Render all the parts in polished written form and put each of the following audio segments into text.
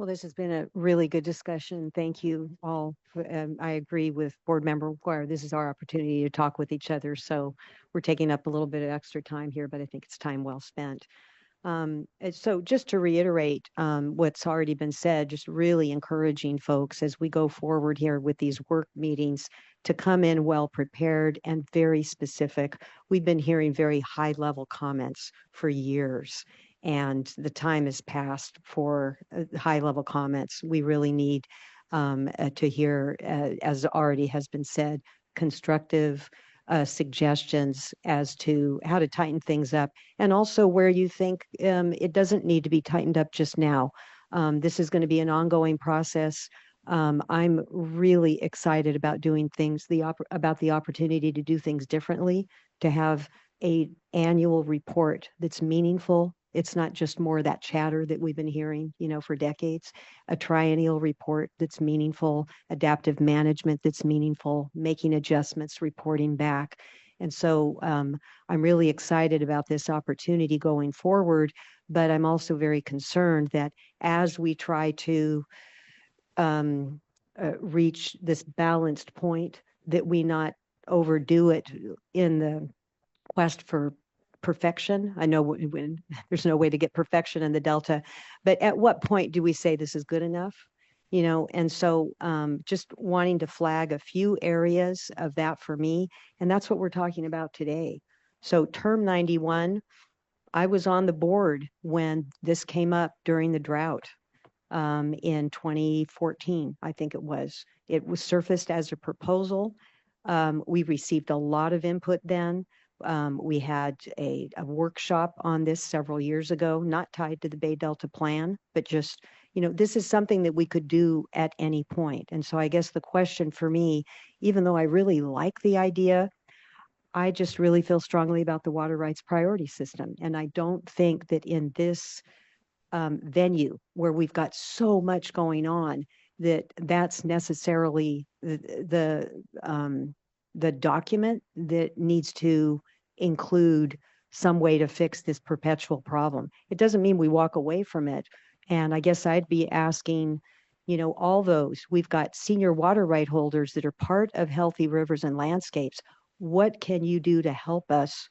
Well, this has been a really good discussion. Thank you all. I agree with Board Member McGuire. This is our opportunity to talk with each other. So we're taking up a little bit of extra time here, but I think it's time well spent. And so just to reiterate what's already been said, just really encouraging folks as we go forward here with these work meetings to come in well prepared and very specific. We've been hearing very high level comments for years, and the time has passed for high level comments. We really need to hear, as already has been said, constructive suggestions as to how to tighten things up, and also where you think it doesn't need to be tightened up just now. This is going to be an ongoing process. I'm really excited about doing things, about the opportunity to do things differently, to have a annual report that's meaningful. It's not just more of that chatter that we've been hearing, for decades. A triennial report that's meaningful, adaptive management that's meaningful, making adjustments, reporting back. And so I'm really excited about this opportunity going forward, but I'm also very concerned that as we try to reach this balanced point, that we not overdo it in the quest for perfection. I know when there's no way to get perfection in the Delta, but at what point do we say this is good enough? And so just wanting to flag a few areas of that for me, and that's what we're talking about today. So term 91, I was on the board when this came up during the drought in 2014, I think it was. It was surfaced as a proposal. We received a lot of input then. We had a workshop on this several years ago, not tied to the Bay Delta plan, but just, this is something that we could do at any point. And so I guess the question for me, even though I really like the idea, I just really feel strongly about the water rights priority system. And I don't think that in this venue where we've got so much going on, that's necessarily the document that needs to include some way to fix this perpetual problem. It doesn't mean we walk away from it. And I guess I'd be asking, all those, we've got senior water right holders that are part of Healthy Rivers and Landscapes. What can you do to help us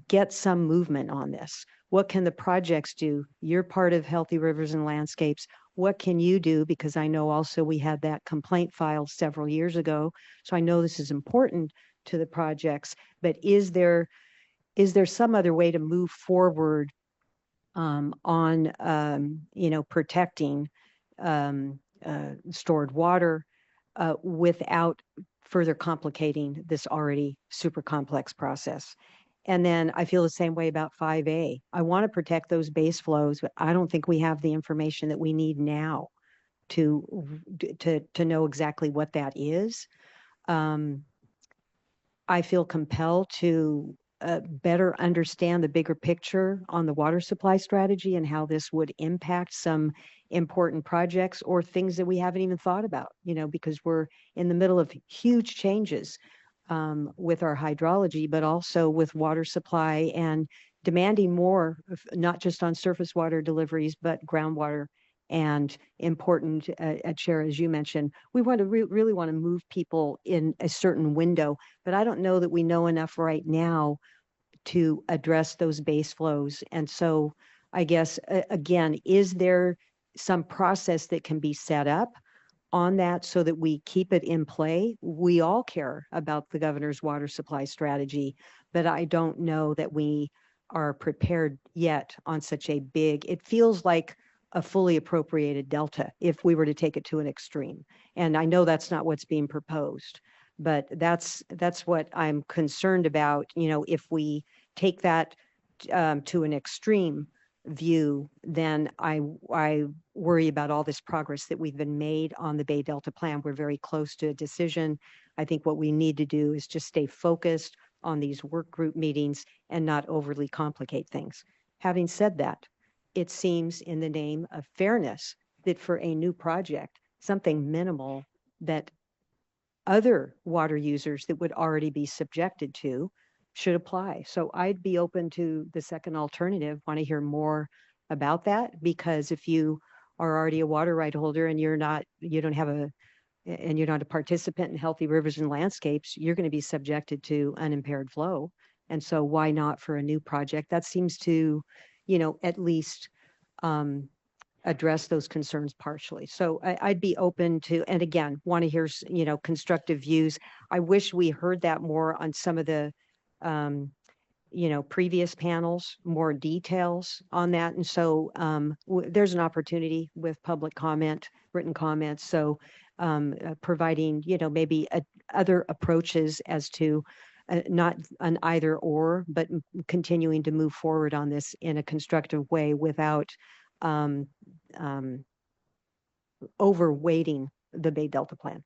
get some movement on this? What can the projects do? You're part of Healthy Rivers and Landscapes. What can you do? Because I know also we had that complaint filed several years ago. So I know this is important to the projects, but is there some other way to move forward on protecting stored water without further complicating this already super complex process? And then I feel the same way about 5A. I want to protect those base flows, but I don't think we have the information that we need now to know exactly what that is. I feel compelled to better understand the bigger picture on the water supply strategy and how this would impact some important projects or things that we haven't even thought about, because we're in the middle of huge changes with our hydrology, but also with water supply and demanding more, not just on surface water deliveries, but groundwater and important, Chair, as you mentioned, we want to really want to move people in a certain window, but I don't know that we know enough right now to address those base flows. And so I guess, again, is there some process that can be set up on that so that we keep it in play? We all care about the governor's water supply strategy, but I don't know that we are prepared yet on such a big, it feels like a fully appropriated delta if we were to take it to an extreme. And I know that's not what's being proposed, but that's what I'm concerned about. If we take that to an extreme view, then I worry about all this progress that we've been made on the Bay Delta plan. We're very close to a decision. I think what we need to do is just stay focused on these work group meetings and not overly complicate things. Having said that, it seems in the name of fairness that for a new project, something minimal that other water users that would already be subjected to should apply. So I'd be open to the second alternative, want to hear more about that, because if you are already a water right holder and you're not a participant in healthy rivers and landscapes, you're going to be subjected to unimpaired flow. And so why not for a new project? That seems to, at least address those concerns partially. So I'd be open to, and again, want to hear, constructive views. I wish we heard that more on some of the, previous panels, more details on that. And so there's an opportunity with public comment, written comments. So providing, maybe other approaches as to not an either or, but continuing to move forward on this in a constructive way without um, um, overweighting the Bay Delta plan.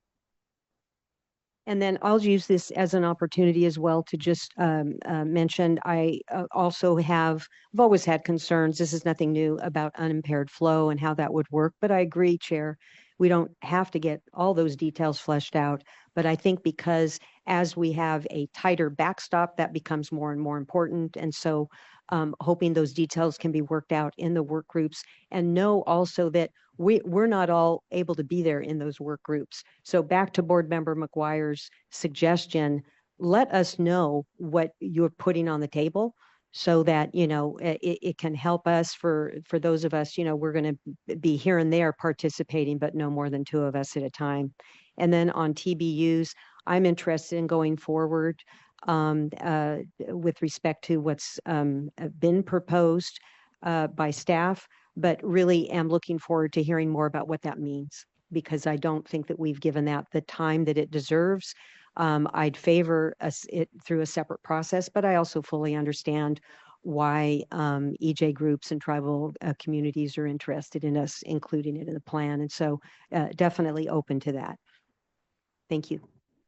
And then I'll use this as an opportunity as well to just mention, I also I've always had concerns, this is nothing new, about unimpaired flow and how that would work, but I agree, Chair, we don't have to get all those details fleshed out, but I think because as we have a tighter backstop, that becomes more and more important. And so hoping those details can be worked out in the work groups, and know also that we're not all able to be there in those work groups. So back to Board Member McGuire's suggestion, let us know what you're putting on the table so that, it can help us for those of us, we're going to be here and there participating, but no more than two of us at a time. And then on TBUs, I'm interested in going forward with respect to what's been proposed by staff, but really am looking forward to hearing more about what that means, because I don't think that we've given that the time that it deserves. I'd favor it through a separate process, but I also fully understand why EJ groups and tribal communities are interested in us including it in the plan. And so definitely open to that. Thank you.